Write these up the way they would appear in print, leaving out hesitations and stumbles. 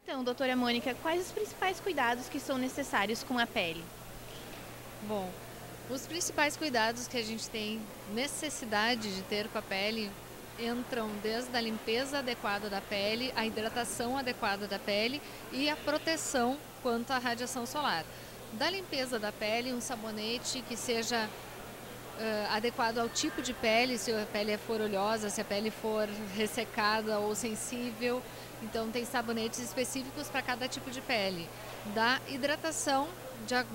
Então, doutora Mônica, quais os principais cuidados que são necessários com a pele? Bom, os principais cuidados que a gente tem necessidade de ter com a pele entram desde a limpeza adequada da pele, a hidratação adequada da pele e a proteção quanto à radiação solar. Da limpeza da pele, um sabonete que seja adequado ao tipo de pele, se a pele for oleosa, se a pele for ressecada ou sensível. Então tem sabonetes específicos para cada tipo de pele. Da hidratação,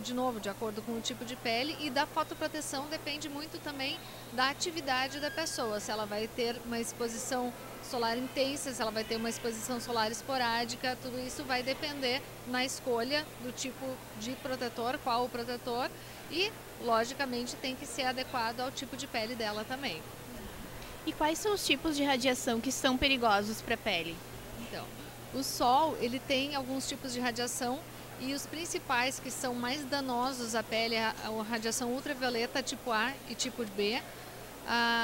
de novo, de acordo com o tipo de pele, e da fotoproteção depende muito também da atividade da pessoa, se ela vai ter uma exposição solar intensa, se ela vai ter uma exposição solar esporádica, tudo isso vai depender na escolha do tipo de protetor, qual o protetor, e logicamente tem que ser adequado ao tipo de pele dela também. E quais são os tipos de radiação que são perigosos para a pele? Então, o sol, ele tem alguns tipos de radiação e os principais que são mais danosos à pele é a radiação ultravioleta tipo A e tipo B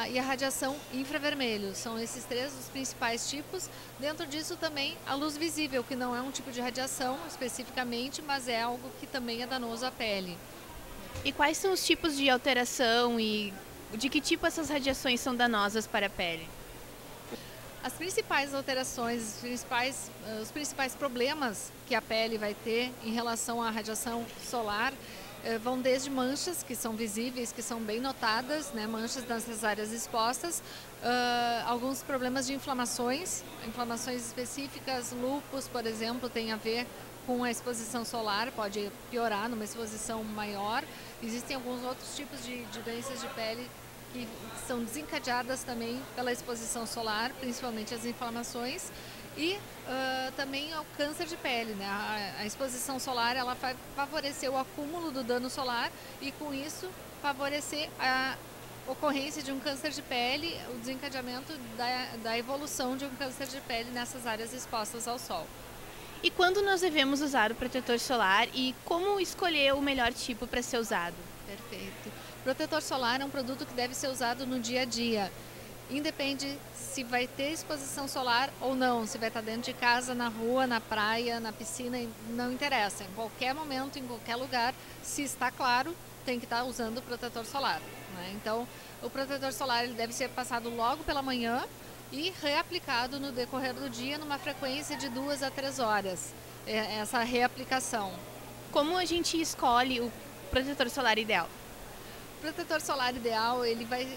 e a radiação infravermelho. São esses três os principais tipos. Dentro disso também a luz visível, que não é um tipo de radiação especificamente, mas é algo que também é danoso à pele. E quais são os tipos de alteração e de que tipo essas radiações são danosas para a pele? As principais alterações, os principais problemas que a pele vai ter em relação à radiação solar vão desde manchas, que são visíveis, que são bem notadas, né, manchas nessas áreas expostas, alguns problemas de inflamações específicas, lúpus, por exemplo, tem a ver com a exposição solar, pode piorar numa exposição maior. Existem alguns outros tipos de doenças de pele que são desencadeadas também pela exposição solar, principalmente as inflamações e também o câncer de pele, né? A exposição solar ela vai favorecer o acúmulo do dano solar e com isso favorecer a ocorrência de um câncer de pele, o desencadeamento da evolução de um câncer de pele nessas áreas expostas ao sol. E quando nós devemos usar o protetor solar e como escolher o melhor tipo para ser usado? Perfeito. Protetor solar é um produto que deve ser usado no dia a dia. Independe se vai ter exposição solar ou não, se vai estar dentro de casa, na rua, na praia, na piscina, não interessa. Em qualquer momento, em qualquer lugar, se está claro, tem que estar usando o protetor solar, né? Então, o protetor solar ele deve ser passado logo pela manhã e reaplicado no decorrer do dia numa frequência de 2 a 3 horas, essa reaplicação. Como a gente escolhe o protetor solar ideal? O protetor solar ideal ele vai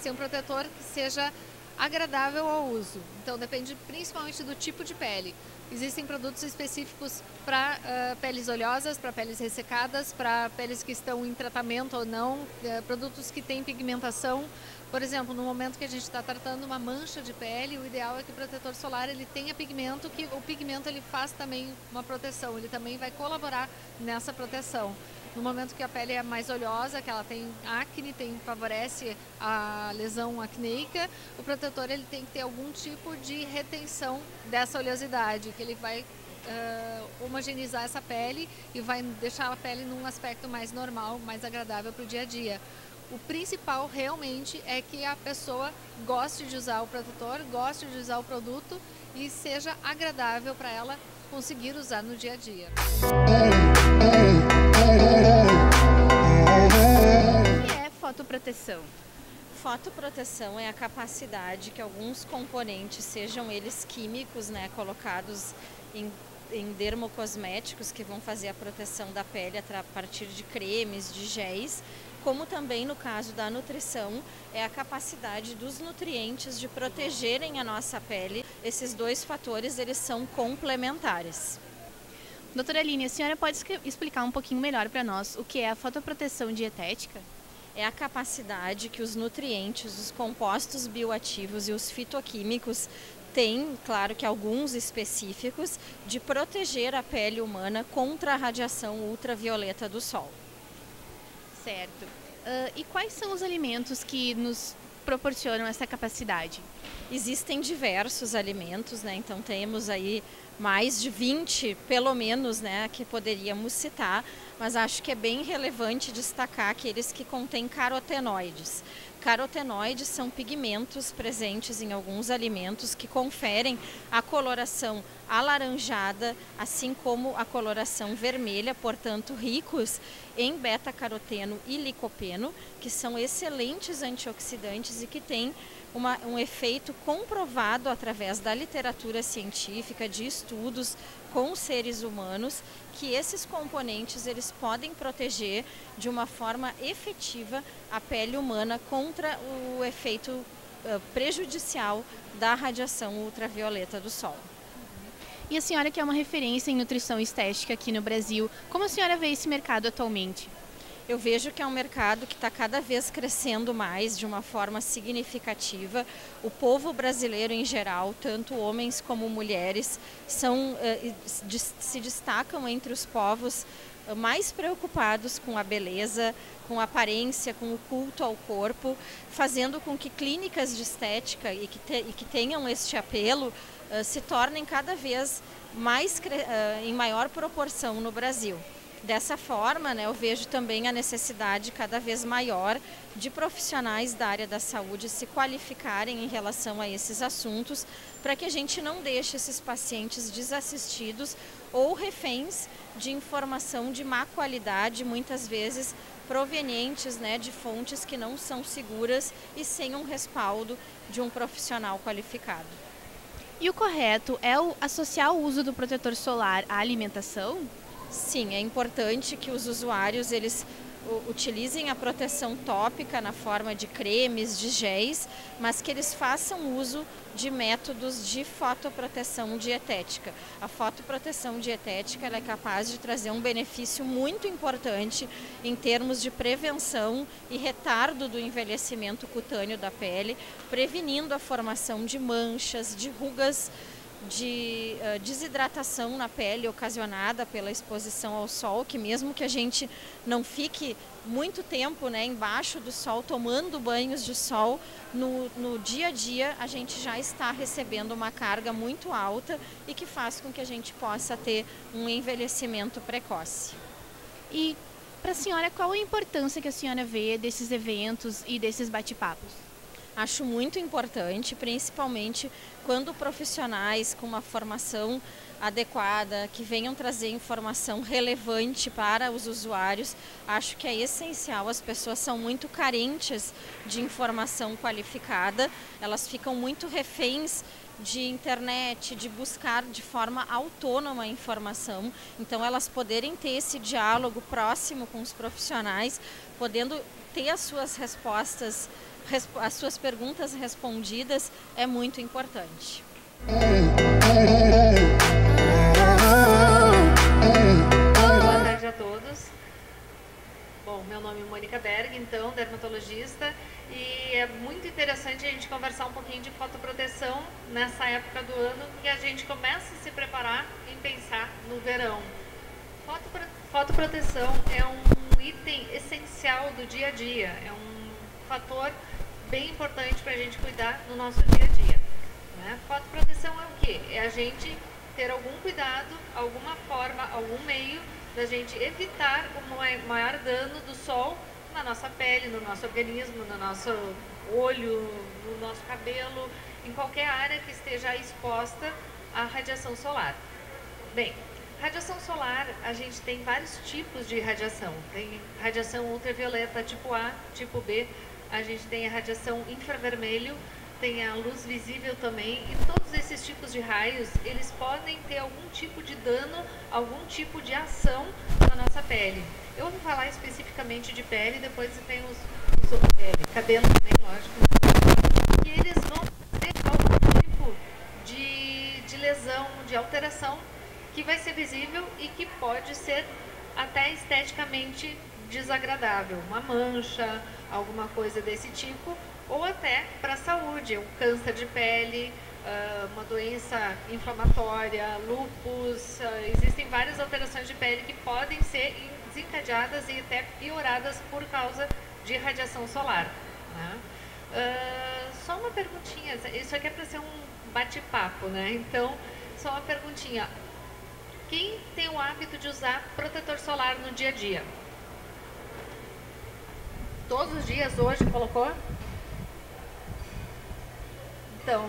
ser um protetor que seja agradável ao uso, então depende principalmente do tipo de pele. Existem produtos específicos para peles oleosas, para peles ressecadas, para peles que estão em tratamento ou não, produtos que têm pigmentação. Por exemplo, no momento que a gente está tratando uma mancha de pele, o ideal é que o protetor solar ele tenha pigmento, que o pigmento ele faz também uma proteção, ele também vai colaborar nessa proteção. No momento que a pele é mais oleosa, que ela tem acne, favorece a lesão acneica, o protetor ele tem que ter algum tipo de retenção dessa oleosidade, que ele vai homogeneizar essa pele e vai deixar a pele num aspecto mais normal, mais agradável para o dia a dia. O principal realmente é que a pessoa goste de usar o protetor, goste de usar o produto e seja agradável para ela conseguir usar no dia a dia. O que é fotoproteção? Fotoproteção é a capacidade que alguns componentes, sejam eles químicos, né, colocados em dermocosméticos que vão fazer a proteção da pele a partir de cremes, de géis, como também no caso da nutrição, é a capacidade dos nutrientes de protegerem a nossa pele. Esses dois fatores, eles são complementares. Doutora Aline, a senhora pode explicar um pouquinho melhor para nós o que é a fotoproteção dietética? É a capacidade que os nutrientes, os compostos bioativos e os fitoquímicos tem, claro que alguns específicos, de proteger a pele humana contra a radiação ultravioleta do sol. Certo. E quais são os alimentos que nos proporcionam essa capacidade? Existem diversos alimentos, né? Então temos aí mais de 20, pelo menos, né, que poderíamos citar, mas acho que é bem relevante destacar aqueles que contêm carotenoides. Carotenoides são pigmentos presentes em alguns alimentos que conferem a coloração alaranjada, assim como a coloração vermelha, portanto ricos em beta-caroteno e licopeno, que são excelentes antioxidantes e que têm um efeito comprovado através da literatura científica, de estudos com seres humanos, que esses componentes eles podem proteger de uma forma efetiva a pele humana contra o efeito prejudicial da radiação ultravioleta do sol. E a senhora que é uma referência em nutrição estética aqui no Brasil, como a senhora vê esse mercado atualmente? Eu vejo que é um mercado que está cada vez crescendo mais de uma forma significativa. O povo brasileiro em geral, tanto homens como mulheres, se destacam entre os povos mais preocupados com a beleza, com a aparência, com o culto ao corpo, fazendo com que clínicas de estética e que tenham este apelo se tornem cada vez mais em maior proporção no Brasil. Dessa forma, né, eu vejo também a necessidade cada vez maior de profissionais da área da saúde se qualificarem em relação a esses assuntos, para que a gente não deixe esses pacientes desassistidos ou reféns de informação de má qualidade, muitas vezes provenientes, né, de fontes que não são seguras e sem um respaldo de um profissional qualificado. E o correto é associar o uso do protetor solar à alimentação? Sim, é importante que os usuários eles utilizem a proteção tópica na forma de cremes, de géis, mas que eles façam uso de métodos de fotoproteção dietética. A fotoproteção dietética ela é capaz de trazer um benefício muito importante em termos de prevenção e retardo do envelhecimento cutâneo da pele, prevenindo a formação de manchas, de rugas, de desidratação na pele ocasionada pela exposição ao sol, que mesmo que a gente não fique muito tempo, né, embaixo do sol, tomando banhos de sol, no dia a dia a gente já está recebendo uma carga muito alta e que faz com que a gente possa ter um envelhecimento precoce. E para a senhora, qual a importância que a senhora vê desses eventos e desses bate-papos? Acho muito importante, principalmente quando profissionais com uma formação adequada, que venham trazer informação relevante para os usuários, acho que é essencial. As pessoas são muito carentes de informação qualificada, elas ficam muito reféns de internet, de buscar de forma autônoma a informação. Então elas poderem ter esse diálogo próximo com os profissionais, podendo ter as suas respostas, as suas perguntas respondidas, é muito importante. Boa tarde a todos. Bom, meu nome é Mônica Berg, então, dermatologista, e é muito interessante a gente conversar um pouquinho de fotoproteção nessa época do ano que a gente começa a se preparar em pensar no verão. Fotoproteção é um item essencial do dia a dia, é um fator bem importante para a gente cuidar no nosso dia a dia, né? Fotoproteção é o quê? É a gente ter algum cuidado, alguma forma, algum meio da gente evitar o maior dano do sol na nossa pele, no nosso organismo, no nosso olho, no nosso cabelo, em qualquer área que esteja exposta à radiação solar. Bem, radiação solar, a gente tem vários tipos de radiação. Tem radiação ultravioleta tipo A, tipo B, a gente tem a radiação infravermelho, tem a luz visível também, e todos esses tipos de raios, eles podem ter algum tipo de dano, algum tipo de ação na nossa pele. Eu vou falar especificamente de pele, depois tem os cabelo também, lógico, e eles vão ter algum tipo de lesão, de alteração, que vai ser visível e que pode ser até esteticamente desagradável, uma mancha, alguma coisa desse tipo, ou até para a saúde, o câncer de pele, uma doença inflamatória, lúpus, existem várias alterações de pele que podem ser desencadeadas e até pioradas por causa de radiação solar, né? Só uma perguntinha, isso aqui é para ser um bate-papo, né? Então, só uma perguntinha. Quem tem o hábito de usar protetor solar no dia a dia? Todos os dias hoje colocou? Então,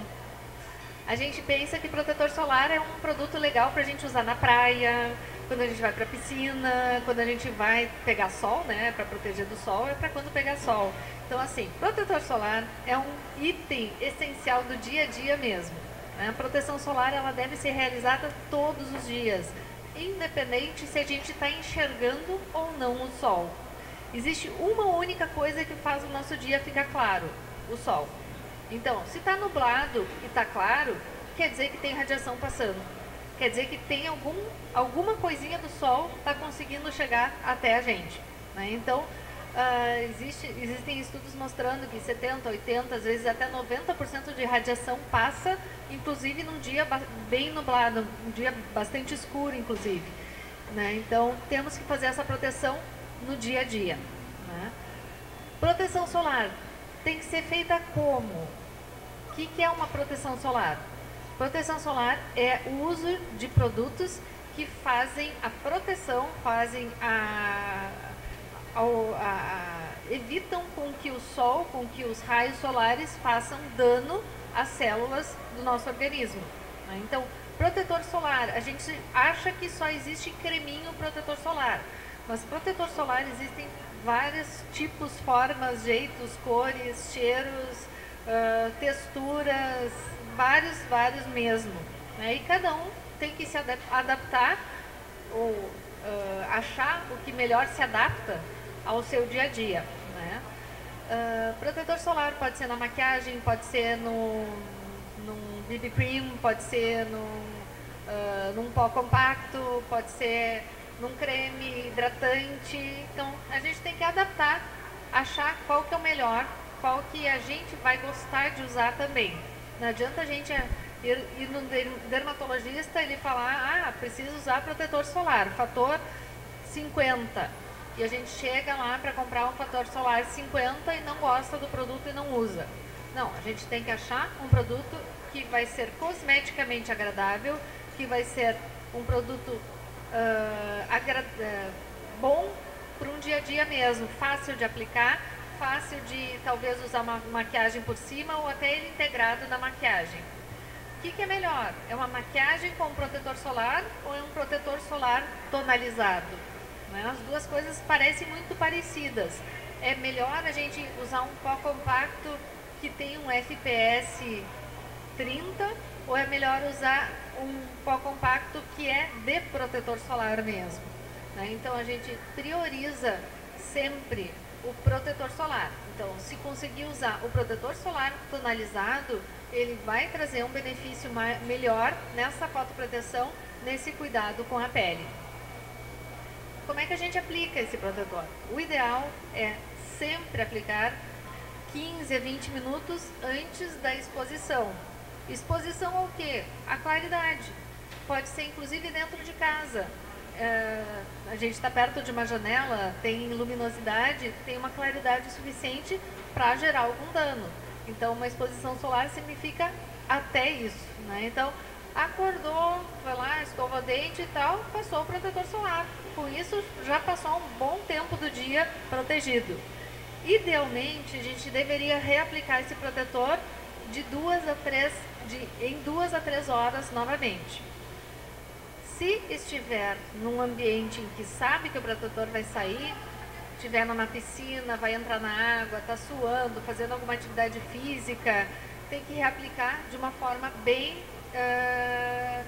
a gente pensa que protetor solar é um produto legal para a gente usar na praia, quando a gente vai para a piscina, quando a gente vai pegar sol, né? Para proteger do sol, é para quando pegar sol. Então, assim, protetor solar é um item essencial do dia a dia mesmo, né? A proteção solar, ela deve ser realizada todos os dias, independente se a gente está enxergando ou não o sol. Existe uma única coisa que faz o nosso dia ficar claro, o sol. Então, se está nublado e está claro, quer dizer que tem radiação passando. Quer dizer que tem alguma coisinha do sol está conseguindo chegar até a gente, né? Então, existem estudos mostrando que 70%, 80%, às vezes até 90% de radiação passa, inclusive num dia bem nublado, um dia bastante escuro, inclusive, né? Então, temos que fazer essa proteção no dia a dia, né? Proteção solar tem que ser feita como? O que é uma proteção solar? Proteção solar é o uso de produtos que fazem a proteção, evitam com que o sol, com que os raios solares façam dano às células do nosso organismo, né? Então, protetor solar, a gente acha que só existe creminho protetor solar, mas protetor solar existem vários tipos, formas, jeitos, cores, cheiros, texturas, vários mesmo, né? E cada um tem que se adaptar ou achar o que melhor se adapta ao seu dia a dia, né? Protetor solar pode ser na maquiagem, pode ser num BB cream, pode ser num pó compacto, pode ser num creme hidratante. Então, a gente tem que adaptar, achar qual que é o melhor, qual que a gente vai gostar de usar também. Não adianta a gente ir no dermatologista e ele falar, preciso usar protetor solar, fator 50. E a gente chega lá para comprar um fator solar 50 e não gosta do produto e não usa. Não, a gente tem que achar um produto que vai ser cosmeticamente agradável, que vai ser um produto bom para um dia a dia mesmo, fácil de aplicar, fácil de talvez usar uma maquiagem por cima ou até ele integrado na maquiagem. O que é melhor? É uma maquiagem com um protetor solar ou é um protetor solar tonalizado? Né? As duas coisas parecem muito parecidas. É melhor a gente usar um pó compacto que tem um FPS 30 ou é melhor usar um pó compacto que é de protetor solar mesmo, né? Então a gente prioriza sempre o protetor solar. Então, se conseguir usar o protetor solar tonalizado, ele vai trazer um benefício melhor nessa fotoproteção, nesse cuidado com a pele. Como é que a gente aplica esse protetor? O ideal é sempre aplicar 15 a 20 minutos antes da exposição. Exposição ao quê? A claridade. Pode ser inclusive dentro de casa. A gente está perto de uma janela, tem luminosidade, tem uma claridade suficiente para gerar algum dano. Então, uma exposição solar significa até isso, né? Então, acordou, foi lá, escova o dente e tal, passou o protetor solar. Com isso, já passou um bom tempo do dia protegido. Idealmente, a gente deveria reaplicar esse protetor em 2 a 3 horas novamente. Se estiver num ambiente em que sabe que o protetor vai sair, estiver numa piscina, vai entrar na água, está suando, fazendo alguma atividade física, tem que reaplicar de uma forma bem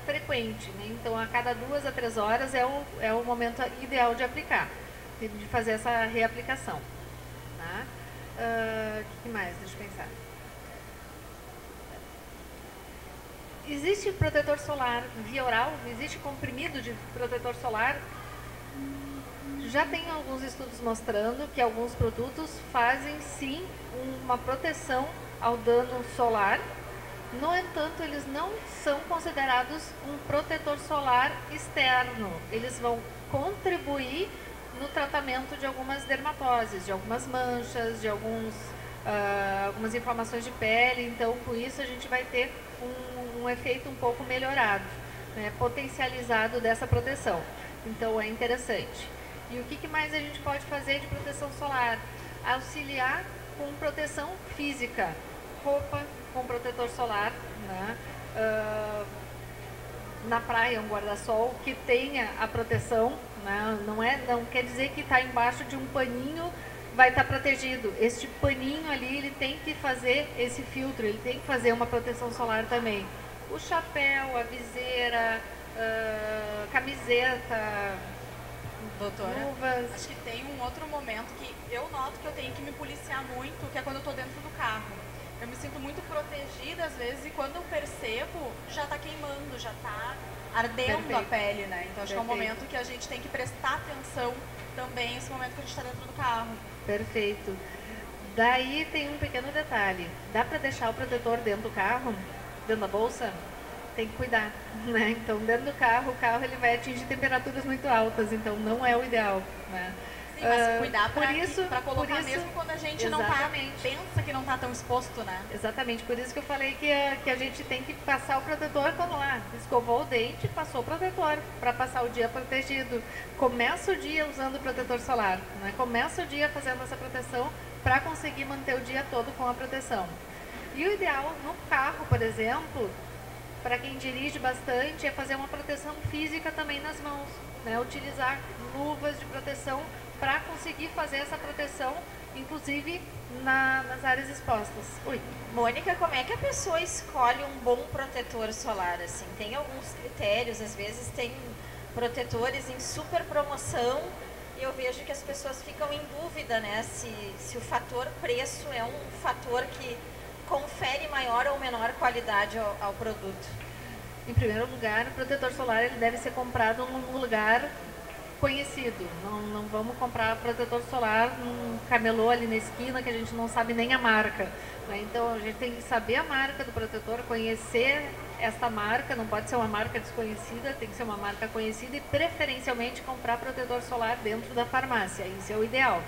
frequente, né? Então, a cada 2 a 3 horas é o momento ideal de aplicar, de fazer essa reaplicação. Tá? O que mais? Deixa eu pensar. Existe protetor solar via oral? Existe comprimido de protetor solar? Já tem alguns estudos mostrando que alguns produtos fazem sim uma proteção ao dano solar, No entanto, eles não são considerados um protetor solar externo. Eles vão contribuir no tratamento de algumas dermatoses, de algumas manchas, de algumas inflamações de pele. Então, com isso, a gente vai ter um efeito um pouco melhorado, né, potencializado dessa proteção. Então, é interessante. E o que mais a gente pode fazer de proteção solar? Auxiliar com proteção física, roupa com protetor solar, né? Na praia, um guarda-sol que tenha a proteção, né? Não quer dizer que está embaixo de um paninho vai estar protegido. Este paninho ali, ele tem que fazer esse filtro, ele tem que fazer uma proteção solar também. O chapéu, a viseira, camiseta, doutora, luvas. acho que tem um outro momento que eu noto que eu tenho que me policiar muito, que é quando eu estou dentro do carro. Eu me sinto muito protegida às vezes e quando eu percebo, já está queimando, já está ardendo. Perfeito. A pele, né? Então acho que é um momento que a gente tem que prestar atenção também, esse momento que a gente está dentro do carro. Perfeito. Daí tem um pequeno detalhe. Dá para deixar o protetor dentro do carro, dentro da bolsa? Tem que cuidar, né? Então dentro do carro, o carro ele vai atingir temperaturas muito altas, então não é o ideal, né? Sim, mas cuidar para colocar mesmo quando a gente exatamente. não pensa que não está tão exposto, né? Exatamente, por isso que eu falei que a gente tem que passar o protetor quando lá escovou o dente, passou o protetor para passar o dia protegido. Começa o dia usando o protetor solar, né? Começa o dia fazendo essa proteção para conseguir manter o dia todo com a proteção. E o ideal no carro, por exemplo, para quem dirige bastante, é fazer uma proteção física também nas mãos, né? Utilizar luvas de proteção para conseguir fazer essa proteção, inclusive nas áreas expostas. Ui. Mônica, como é que a pessoa escolhe um bom protetor solar? Assim, tem alguns critérios, às vezes tem protetores em super promoção e eu vejo que as pessoas ficam em dúvida, né? Se o fator preço é um fator que confere maior ou menor qualidade ao produto. Em primeiro lugar, o protetor solar ele deve ser comprado num lugar conhecido. Não vamos comprar protetor solar num camelô ali na esquina que a gente não sabe nem a marca, né? Então a gente tem que saber a marca do protetor, conhecer esta marca, não pode ser uma marca desconhecida, tem que ser uma marca conhecida e preferencialmente comprar protetor solar dentro da farmácia. Isso é o ideal,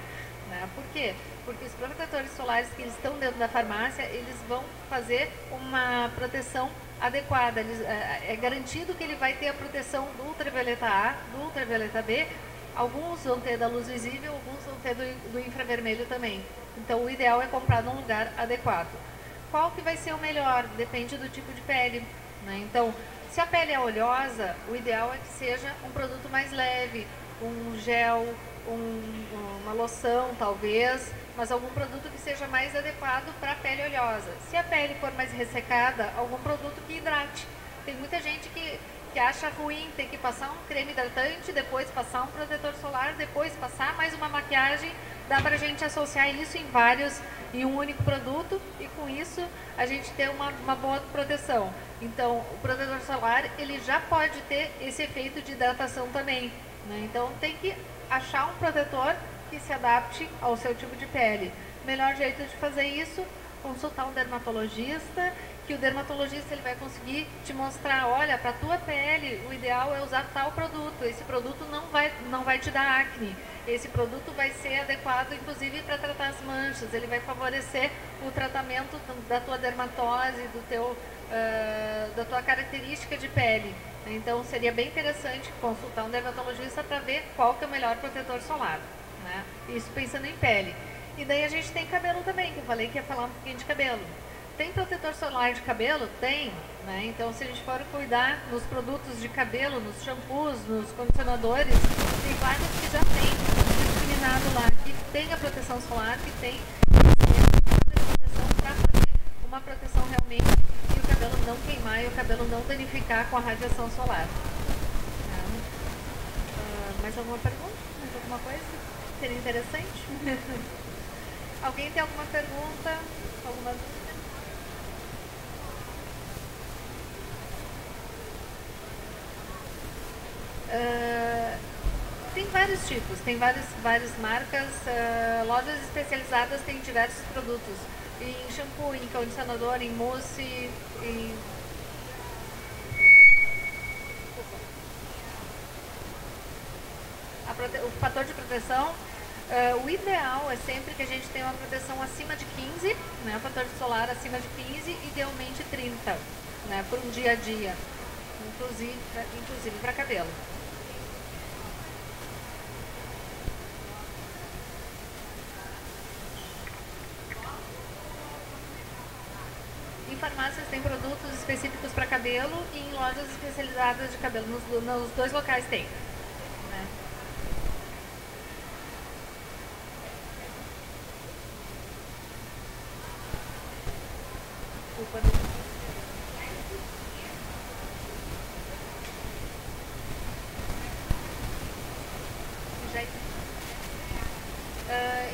né? Por quê? Porque os protetores solares que eles estão dentro da farmácia, eles vão fazer uma proteção adequada. É garantido que ele vai ter a proteção do ultravioleta A, do ultravioleta B. Alguns vão ter da luz visível, alguns vão ter do infravermelho também. Então o ideal é comprar num lugar adequado. Qual que vai ser o melhor? Depende do tipo de pele, né? Então, se a pele é oleosa, o ideal é que seja um produto mais leve, um gel, uma loção talvez, mas algum produto que seja mais adequado para a pele oleosa. Se a pele for mais ressecada, algum produto que hidrate. Tem muita gente que acha ruim ter que passar um creme hidratante, depois passar um protetor solar, depois passar mais uma maquiagem. Dá para a gente associar isso em um único produto e com isso a gente ter uma boa proteção. Então o protetor solar ele já pode ter esse efeito de hidratação também, né? Então tem que achar um protetor que se adapte ao seu tipo de pele. O melhor jeito de fazer isso, consultar um dermatologista, que o dermatologista ele vai conseguir te mostrar, olha, para a tua pele o ideal é usar tal produto, esse produto não vai te dar acne, esse produto vai ser adequado inclusive para tratar as manchas, ele vai favorecer o tratamento da tua dermatose, da tua característica de pele. Então seria bem interessante consultar um dermatologista para ver qual que é o melhor protetor solar, né? Isso pensando em pele. E daí a gente tem cabelo também, que eu falei que ia falar um pouquinho de cabelo. Tem protetor solar de cabelo? Tem, né? Então se a gente for cuidar nos produtos de cabelo, nos shampoos, nos condicionadores, tem vários que já tem discriminado lá, que tem a proteção solar, que tem a proteção para fazer uma proteção realmente e o cabelo não queimar e o cabelo não danificar com a radiação solar. Mais alguma pergunta? Mais alguma coisa? Seria interessante? Alguém tem alguma pergunta? Alguma dúvida? Tem vários tipos, tem várias marcas, lojas especializadas têm diversos produtos. em shampoo, em condicionador, em mousse, em... O fator de proteção, o ideal é sempre que a gente tenha uma proteção acima de 15, né, fator solar acima de 15, idealmente 30, né, por um dia a dia, inclusive para cabelo. Em farmácias tem produtos específicos para cabelo e em lojas especializadas de cabelo, nos dois locais tem. Né?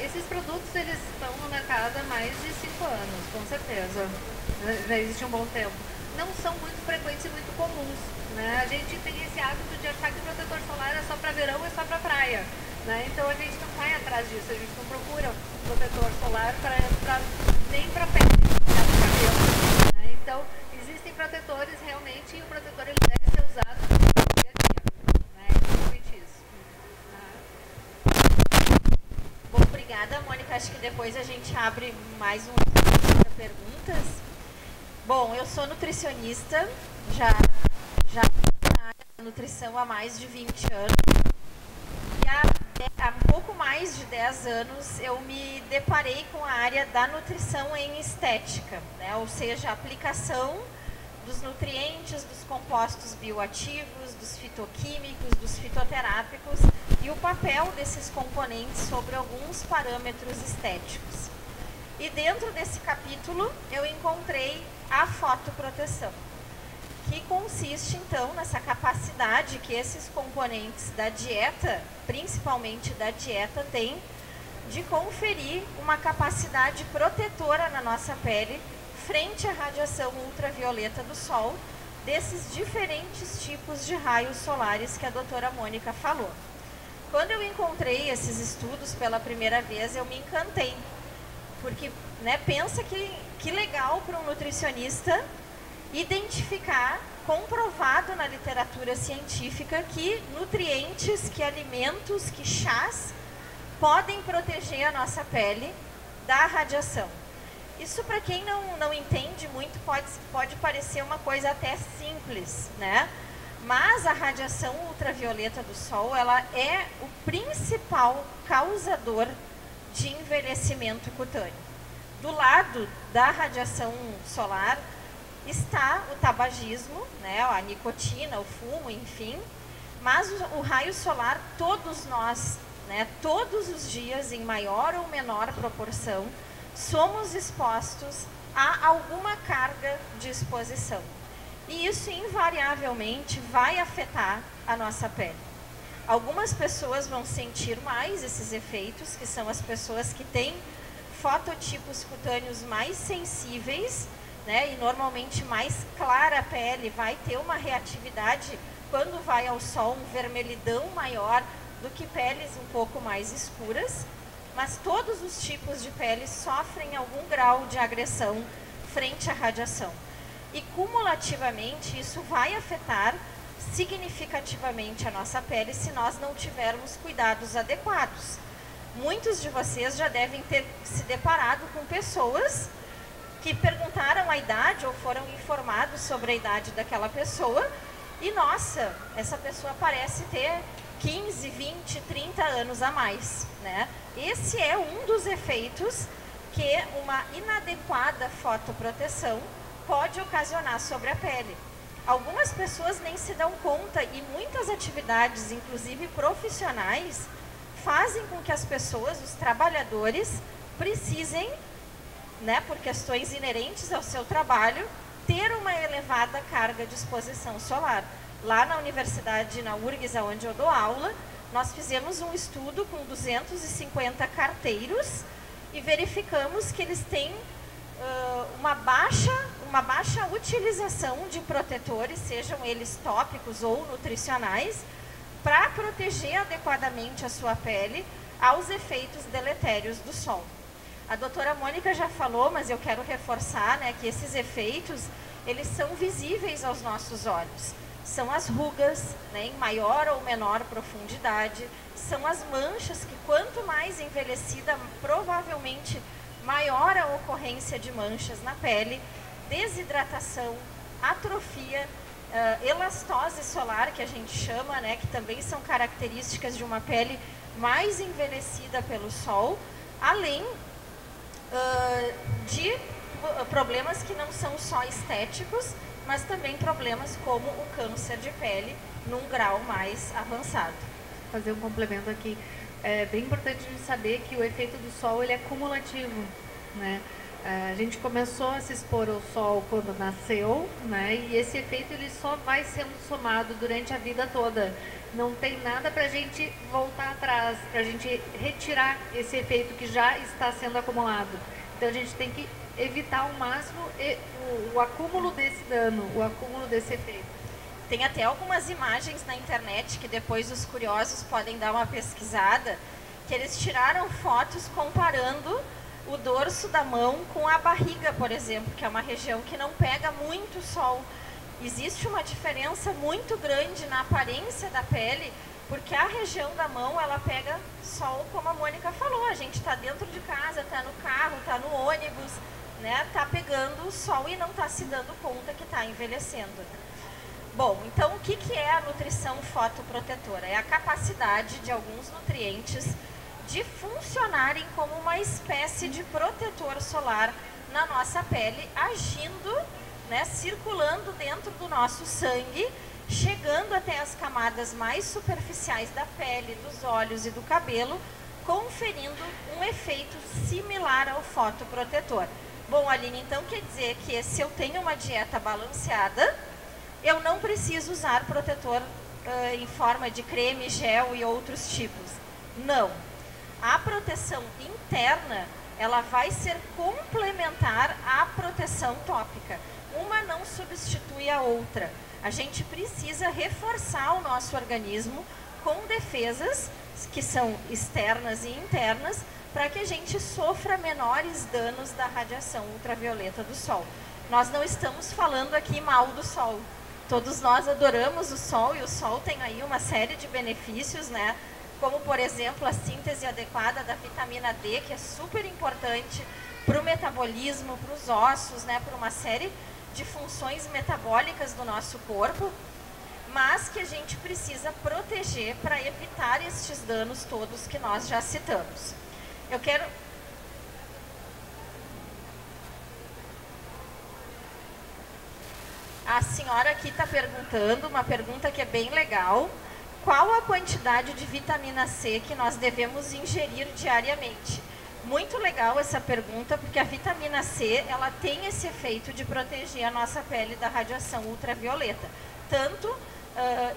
Esses produtos eles estão no mercado há mais de 5 anos, com certeza. Já existe um bom tempo. Não são muito frequentes e muito comuns. Né? A gente tem esse hábito de achar que o protetor solar é só para verão e só para praia. Né? Então a gente não vai atrás disso, a gente não procura protetor solar nem para pele, para cabelo. Né? Então existem protetores realmente e o protetor ele deve ser usado no dia a dia. Né? É exatamente isso. Bom, obrigada, Mônica. Acho que depois a gente abre mais um espaço para perguntas. Bom, eu sou nutricionista, já na área da nutrição há mais de 20 anos. E há um pouco mais de 10 anos eu me deparei com a área da nutrição em estética, né? Ou seja, a aplicação dos nutrientes, dos compostos bioativos, dos fitoquímicos, dos fitoterápicos e o papel desses componentes sobre alguns parâmetros estéticos. E dentro desse capítulo eu encontrei a fotoproteção, que consiste então nessa capacidade que esses componentes da dieta, principalmente da dieta, têm de conferir uma capacidade protetora na nossa pele frente à radiação ultravioleta do sol, desses diferentes tipos de raios solares que a doutora Mônica falou. Quando eu encontrei esses estudos pela primeira vez, eu me encantei, porque né, pensa que legal para um nutricionista identificar, comprovado na literatura científica, que nutrientes, que alimentos, que chás podem proteger a nossa pele da radiação. Isso, para quem não entende muito, pode parecer uma coisa até simples, né? Mas a radiação ultravioleta do sol, ela é o principal causador de envelhecimento cutâneo. Do lado da radiação solar está o tabagismo, né, a nicotina, o fumo, enfim. Mas o raio solar, todos nós, né, todos os dias, em maior ou menor proporção, somos expostos a alguma carga de exposição. E isso invariavelmente vai afetar a nossa pele. Algumas pessoas vão sentir mais esses efeitos, que são as pessoas que têm fototipos cutâneos mais sensíveis, né, e normalmente mais clara a pele, vai ter uma reatividade quando vai ao sol, um vermelhidão maior do que peles um pouco mais escuras. Mas todos os tipos de pele sofrem algum grau de agressão frente à radiação. E cumulativamente isso vai afetar significativamente a nossa pele se nós não tivermos cuidados adequados. Muitos de vocês já devem ter se deparado com pessoas que perguntaram a idade ou foram informados sobre a idade daquela pessoa e, nossa, essa pessoa parece ter 15, 20, 30 anos a mais, né? Esse é um dos efeitos que uma inadequada fotoproteção pode ocasionar sobre a pele. Algumas pessoas nem se dão conta e muitas atividades, inclusive profissionais, fazem com que as pessoas, os trabalhadores, precisem, né, por questões inerentes ao seu trabalho, ter uma elevada carga de exposição solar. Lá na universidade, na URGS, onde eu dou aula, nós fizemos um estudo com 250 carteiros e verificamos que eles têm uma baixa utilização de protetores, sejam eles tópicos ou nutricionais, para proteger adequadamente a sua pele aos efeitos deletérios do sol. A doutora Mônica já falou, mas eu quero reforçar, né, que esses efeitos, eles são visíveis aos nossos olhos. São as rugas, né, em maior ou menor profundidade, são as manchas que quanto mais envelhecida, provavelmente maior a ocorrência de manchas na pele, desidratação, atrofia, elastose solar, que a gente chama, né, que também são características de uma pele mais envelhecida pelo sol, além de problemas que não são só estéticos, mas também problemas como o câncer de pele num grau mais avançado. Vou fazer um complemento aqui. É bem importante a gente saber que o efeito do sol ele é cumulativo, né? A gente começou a se expor ao sol quando nasceu, né? E esse efeito ele só vai sendo somado durante a vida toda. Não tem nada para a gente voltar atrás, para a gente retirar esse efeito que já está sendo acumulado. Então a gente tem que evitar ao máximo o acúmulo desse dano, o acúmulo desse efeito. Tem até algumas imagens na internet que depois os curiosos podem dar uma pesquisada, que eles tiraram fotos comparando o dorso da mão com a barriga, por exemplo, que é uma região que não pega muito sol. Existe uma diferença muito grande na aparência da pele, porque a região da mão, ela pega sol, como a Mônica falou. A gente está dentro de casa, está no carro, está no ônibus, né? Está pegando o sol e não está se dando conta que está envelhecendo. Bom, então o que é a nutrição fotoprotetora? É a capacidade de alguns nutrientes de funcionarem como uma espécie de protetor solar na nossa pele, agindo, né, circulando dentro do nosso sangue, chegando até as camadas mais superficiais da pele, dos olhos e do cabelo, conferindo um efeito similar ao fotoprotetor. Bom, Aline, então quer dizer que se eu tenho uma dieta balanceada, eu não preciso usar protetor em forma de creme, gel e outros tipos. Não. A proteção interna, ela vai ser complementar à proteção tópica. Uma não substitui a outra. A gente precisa reforçar o nosso organismo com defesas que são externas e internas para que a gente sofra menores danos da radiação ultravioleta do sol. Nós não estamos falando aqui mal do sol. Todos nós adoramos o sol e o sol tem aí uma série de benefícios, né? Como, por exemplo, a síntese adequada da vitamina D, que é super importante para o metabolismo, para os ossos, né? Para uma série de funções metabólicas do nosso corpo, mas que a gente precisa proteger para evitar estes danos todos que nós já citamos. Eu quero... A senhora aqui está perguntando, uma pergunta que é bem legal, qual a quantidade de vitamina C que nós devemos ingerir diariamente? Muito legal essa pergunta, porque a vitamina C, ela tem esse efeito de proteger a nossa pele da radiação ultravioleta, tanto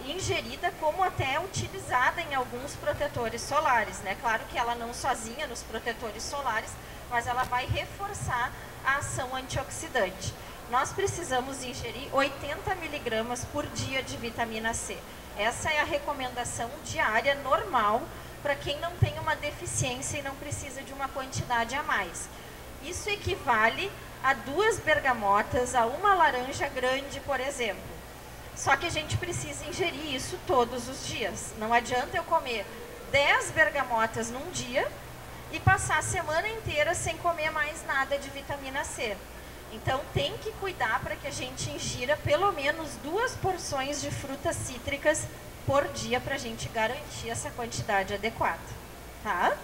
ingerida como até utilizada em alguns protetores solares, né? Claro que ela não sozinha nos protetores solares, mas ela vai reforçar a ação antioxidante. Nós precisamos ingerir 80 miligramas por dia de vitamina C. Essa é a recomendação diária normal para quem não tem uma deficiência e não precisa de uma quantidade a mais. Isso equivale a 2 bergamotas, a uma laranja grande, por exemplo. Só que a gente precisa ingerir isso todos os dias. Não adianta eu comer 10 bergamotas num dia e passar a semana inteira sem comer mais nada de vitamina C. Então tem que cuidar para que a gente ingira pelo menos 2 porções de frutas cítricas por dia para a gente garantir essa quantidade adequada, tá?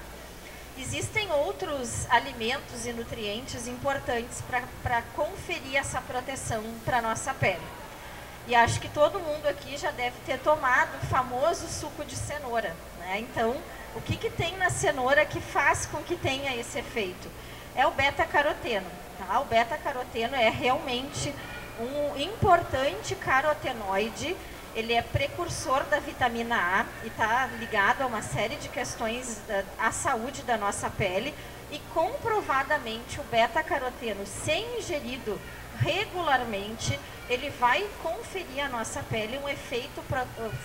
Existem outros alimentos e nutrientes importantes para conferir essa proteção para a nossa pele. E acho que todo mundo aqui já deve ter tomado o famoso suco de cenoura, né? Então, o que tem na cenoura que faz com que tenha esse efeito? É o beta-caroteno, tá? O beta-caroteno é realmente um importante carotenoide. Ele é precursor da vitamina A e está ligado a uma série de questões à saúde da nossa pele. E comprovadamente o beta-caroteno, se ingerido regularmente, ele vai conferir à nossa pele um efeito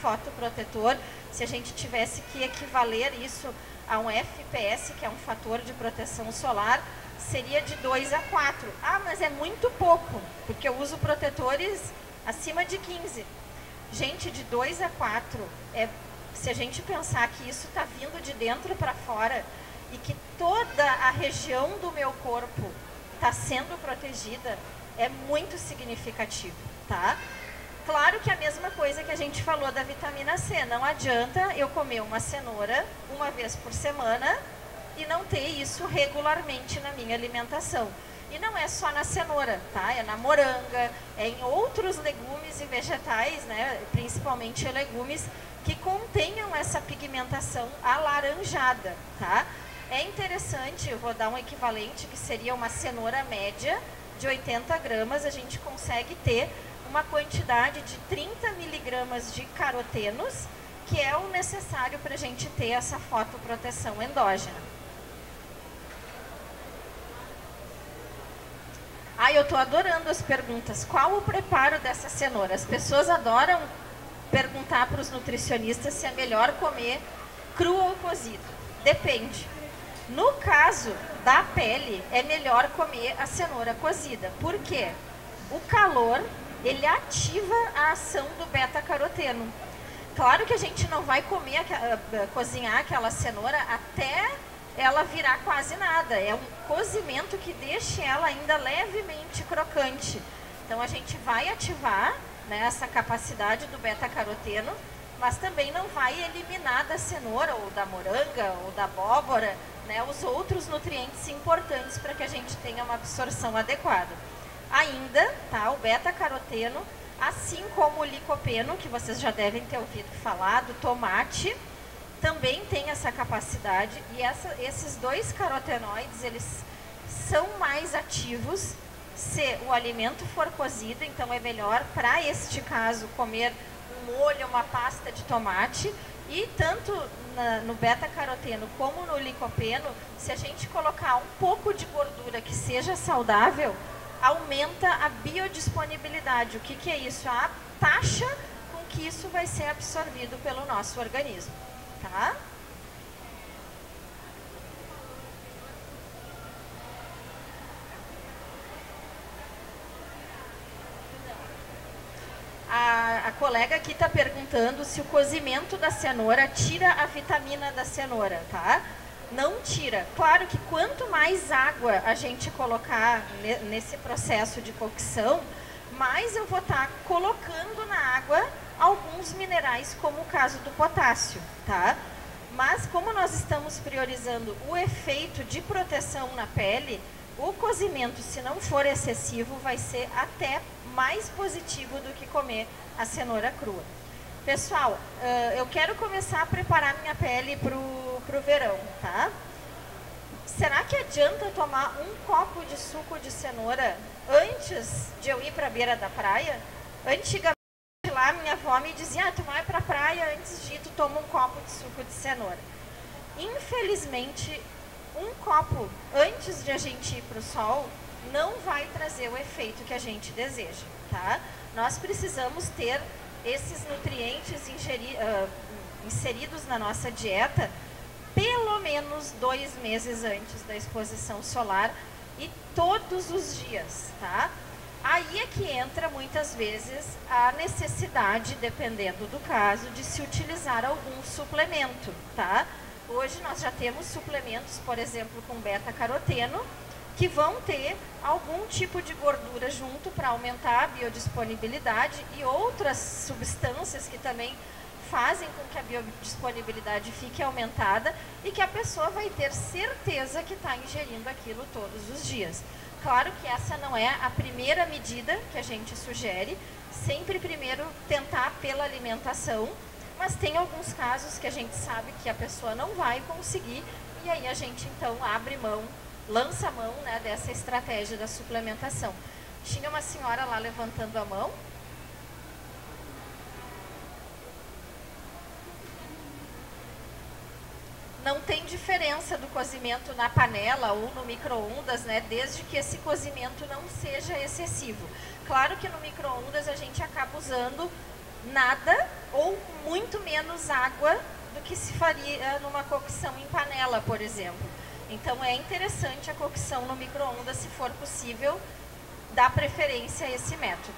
fotoprotetor. Se a gente tivesse que equivaler isso a um FPS, que é um fator de proteção solar, seria de 2 a 4. Ah, mas é muito pouco, porque eu uso protetores acima de 15. Gente, de 2 a 4, se a gente pensar que isso está vindo de dentro para fora e que toda a região do meu corpo está sendo protegida, é muito significativo, tá? Claro que a mesma coisa que a gente falou da vitamina C, não adianta eu comer uma cenoura uma vez por semana e não ter isso regularmente na minha alimentação. E não é só na cenoura, tá? É na moranga, é em outros legumes e vegetais, né? Principalmente legumes que contenham essa pigmentação alaranjada, tá? É interessante, eu vou dar um equivalente que seria uma cenoura média de 80 gramas, a gente consegue ter uma quantidade de 30 miligramas de carotenos, que é o necessário para a gente ter essa fotoproteção endógena. Eu estou adorando as perguntas. Qual o preparo dessa cenoura? As pessoas adoram perguntar para os nutricionistas se é melhor comer cru ou cozido. Depende. No caso da pele, é melhor comer a cenoura cozida. Por quê? O calor, ele ativa a ação do beta-caroteno. Claro que a gente não vai cozinhar aquela cenoura até ela virar quase nada. É um cozimento que deixa ela ainda levemente crocante. Então a gente vai ativar, né, essa capacidade do beta-caroteno, mas também não vai eliminar da cenoura ou da moranga ou da abóbora, né, os outros nutrientes importantes para que a gente tenha uma absorção adequada. Ainda, tá, o beta-caroteno, assim como o licopeno, que vocês já devem ter ouvido falar, do tomate, também tem essa capacidade, e esses dois carotenoides, eles são mais ativos se o alimento for cozido. Então é melhor, para este caso, comer um molho, uma pasta de tomate. E tanto no beta-caroteno como no licopeno, se a gente colocar um pouco de gordura que seja saudável, aumenta a biodisponibilidade. O que é isso? A taxa com que isso vai ser absorvido pelo nosso organismo. Tá? A colega aqui está perguntando se o cozimento da cenoura tira a vitamina da cenoura, tá? Não tira. Claro que quanto mais água a gente colocar nesse processo de cocção, mais eu vou estar colocando na água alguns minerais, como o caso do potássio, tá? Mas como nós estamos priorizando o efeito de proteção na pele, o cozimento, se não for excessivo, vai ser até mais positivo do que comer a cenoura crua. Pessoal, eu quero começar a preparar minha pele pro verão, tá? Será que adianta tomar um copo de suco de cenoura antes de eu ir para a beira da praia? Antigamente, lá minha avó me dizia, tu vai para a praia, antes de ir tu toma um copo de suco de cenoura. Infelizmente, um copo antes de a gente ir para o sol não vai trazer o efeito que a gente deseja, tá? Nós precisamos ter esses nutrientes inseridos na nossa dieta pelo menos 2 meses antes da exposição solar e todos os dias, tá? Aí é que entra muitas vezes a necessidade, dependendo do caso, de se utilizar algum suplemento, tá? Hoje nós já temos suplementos, por exemplo, com beta-caroteno, que vão ter algum tipo de gordura junto para aumentar a biodisponibilidade e outras substâncias que também fazem com que a biodisponibilidade fique aumentada e que a pessoa vai ter certeza que está ingerindo aquilo todos os dias. Claro que essa não é a primeira medida que a gente sugere, sempre primeiro tentar pela alimentação, mas tem alguns casos que a gente sabe que a pessoa não vai conseguir e aí a gente então abre mão, lança a mão, né, dessa estratégia da suplementação. Tinha uma senhora lá levantando a mão. não tem diferença do cozimento na panela ou no micro-ondas, né? Desde que esse cozimento não seja excessivo. Claro que no micro-ondas a gente acaba usando nada ou muito menos água do que se faria numa cocção em panela, por exemplo. Então é interessante a cocção no micro-ondas, se for possível, dá preferência a esse método.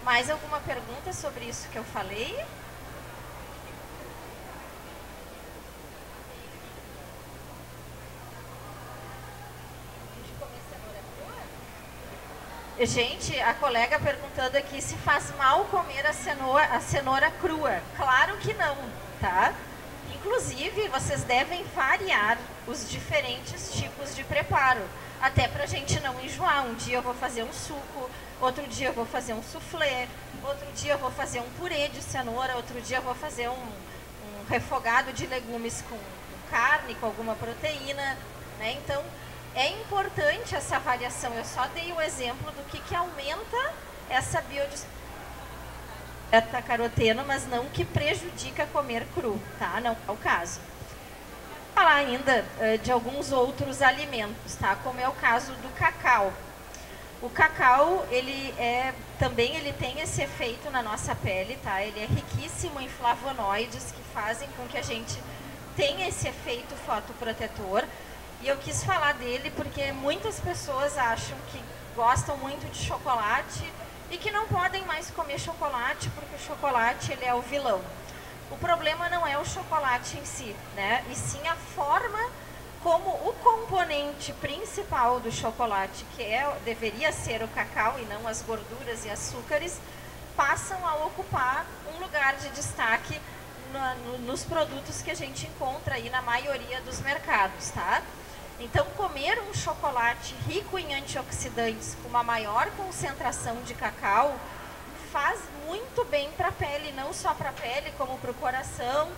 Mais alguma pergunta sobre isso que eu falei? Gente, a colega perguntando aqui se faz mal comer a cenoura crua. Claro que não, tá? Inclusive, vocês devem variar os diferentes tipos de preparo, até pra gente não enjoar. Um dia eu vou fazer um suco, outro dia eu vou fazer um soufflé, outro dia eu vou fazer um purê de cenoura, outro dia eu vou fazer um refogado de legumes com carne, com alguma proteína, né? Então, é importante essa variação. Eu só dei o exemplo do que aumenta essa beta-caroteno, mas não que prejudica comer cru, tá? Não é o caso. Vou falar ainda de alguns outros alimentos, tá? Como é o caso do cacau. O cacau, também tem esse efeito na nossa pele, tá? Ele é riquíssimo em flavonoides que fazem com que a gente tenha esse efeito fotoprotetor. E eu quis falar dele porque muitas pessoas acham que gostam muito de chocolate e que não podem mais comer chocolate porque o chocolate ele é o vilão. O problema não é o chocolate em si, né? E sim a forma como o componente principal do chocolate, que deveria ser o cacau e não as gorduras e açúcares, passam a ocupar um lugar de destaque nos produtos que a gente encontra aí na maioria dos mercados, tá? Então, comer um chocolate rico em antioxidantes com uma maior concentração de cacau faz muito bem para a pele, não só para a pele, como para o coração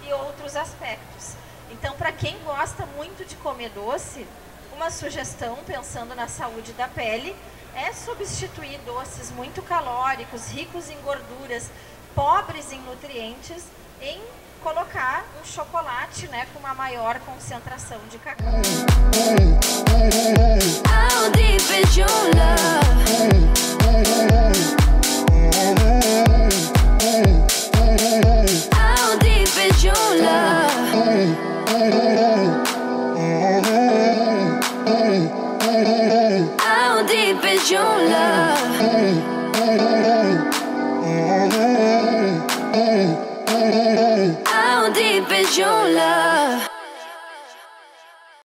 e outros aspectos. Então, para quem gosta muito de comer doce, uma sugestão, pensando na saúde da pele, é substituir doces muito calóricos, ricos em gorduras, pobres em nutrientes, em colocar um chocolate, né, com uma maior concentração de cacau. How deep is your love? How deep is your love? How deep is your love? How deep is your love?